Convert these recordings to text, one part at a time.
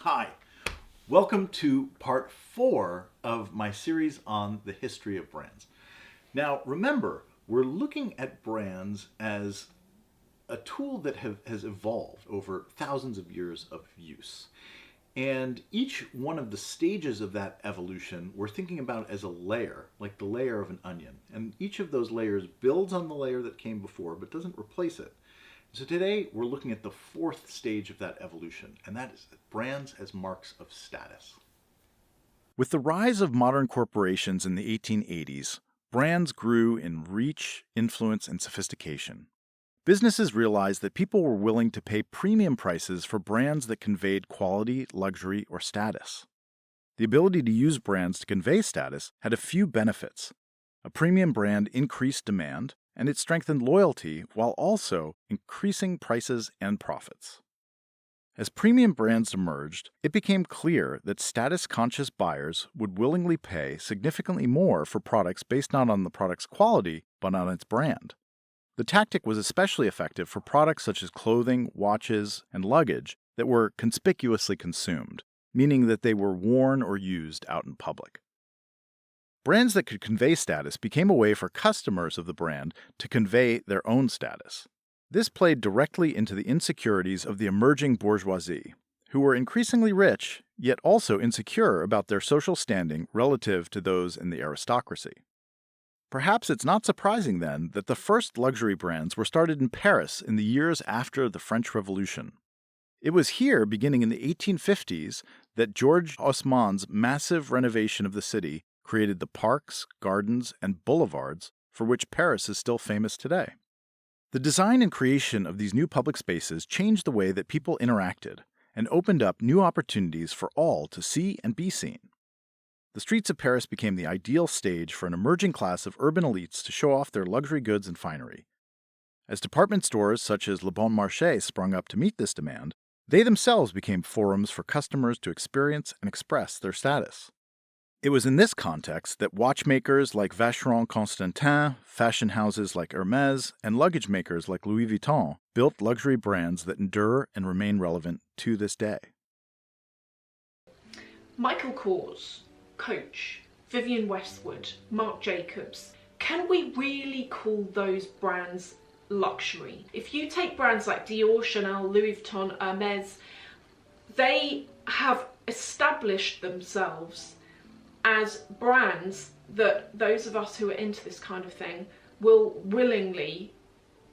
Hi, welcome to part 4 of my series on the history of brands. Now, remember, we're looking at brands as a tool that has evolved over thousands of years of use. And each one of the stages of that evolution we're thinking about as a layer, like the layer of an onion. And each of those layers builds on the layer that came before, but doesn't replace it. So today we're looking at the fourth stage of that evolution, and that is brands as marks of status. With the rise of modern corporations in the 1880s, brands grew in reach, influence, and sophistication. Businesses realized that people were willing to pay premium prices for brands that conveyed quality, luxury, or status. The ability to use brands to convey status had a few benefits. A premium brand increased demand, and it strengthened loyalty while also increasing prices and profits. As premium brands emerged, it became clear that status-conscious buyers would willingly pay significantly more for products based not on the product's quality, but on its brand. The tactic was especially effective for products such as clothing, watches, and luggage that were conspicuously consumed, meaning that they were worn or used out in public. Brands that could convey status became a way for customers of the brand to convey their own status. This played directly into the insecurities of the emerging bourgeoisie, who were increasingly rich, yet also insecure about their social standing relative to those in the aristocracy. Perhaps it's not surprising then that the first luxury brands were started in Paris in the years after the French Revolution. It was here, beginning in the 1850s, that George Haussmann's massive renovation of the city created the parks, gardens, and boulevards for which Paris is still famous today. The design and creation of these new public spaces changed the way that people interacted and opened up new opportunities for all to see and be seen. The streets of Paris became the ideal stage for an emerging class of urban elites to show off their luxury goods and finery. As department stores such as Le Bon Marché sprung up to meet this demand, they themselves became forums for customers to experience and express their status. It was in this context that watchmakers like Vacheron Constantin, fashion houses like Hermès, and luggage makers like Louis Vuitton built luxury brands that endure and remain relevant to this day. Michael Kors, Coach, Vivienne Westwood, Marc Jacobs. Can we really call those brands luxury? If you take brands like Dior, Chanel, Louis Vuitton, Hermès, they have established themselves as brands that those of us who are into this kind of thing will willingly,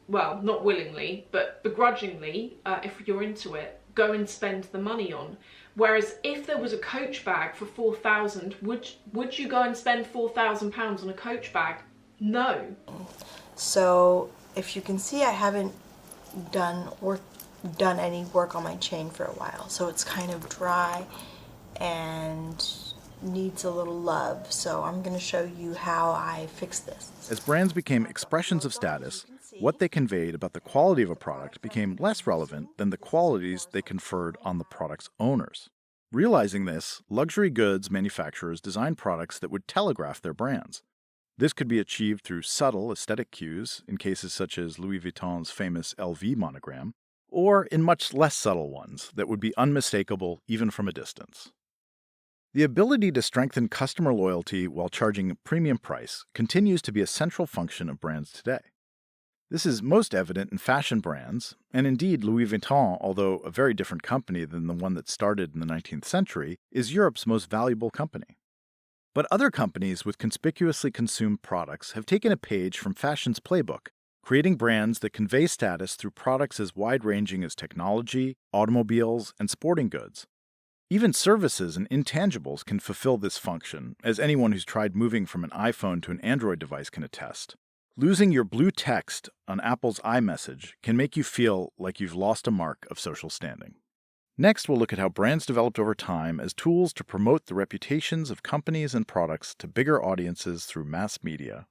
well, not willingly, but begrudgingly, if you're into it, go and spend the money on. Whereas if there was a Coach bag for £4,000, would you go and spend £4,000 on a Coach bag? No. So if you can see, I haven't done any work on my chain for a while, so it's kind of dry and needs a little love. So I'm going to show you how I fix this. As brands became expressions of status, what they conveyed about the quality of a product became less relevant than the qualities they conferred on the product's owners. Realizing this, luxury goods manufacturers designed products that would telegraph their brands. This could be achieved through subtle aesthetic cues, in cases such as Louis Vuitton's famous LV monogram, or in much less subtle ones that would be unmistakable even from a distance. The ability to strengthen customer loyalty while charging a premium price continues to be a central function of brands today. This is most evident in fashion brands, and indeed Louis Vuitton, although a very different company than the one that started in the 19th century, is Europe's most valuable company. But other companies with conspicuously consumed products have taken a page from fashion's playbook, creating brands that convey status through products as wide-ranging as technology, automobiles, and sporting goods. Even services and intangibles can fulfill this function, as anyone who's tried moving from an iPhone to an Android device can attest. Losing your blue text on Apple's iMessage can make you feel like you've lost a mark of social standing. Next, we'll look at how brands developed over time as tools to promote the reputations of companies and products to bigger audiences through mass media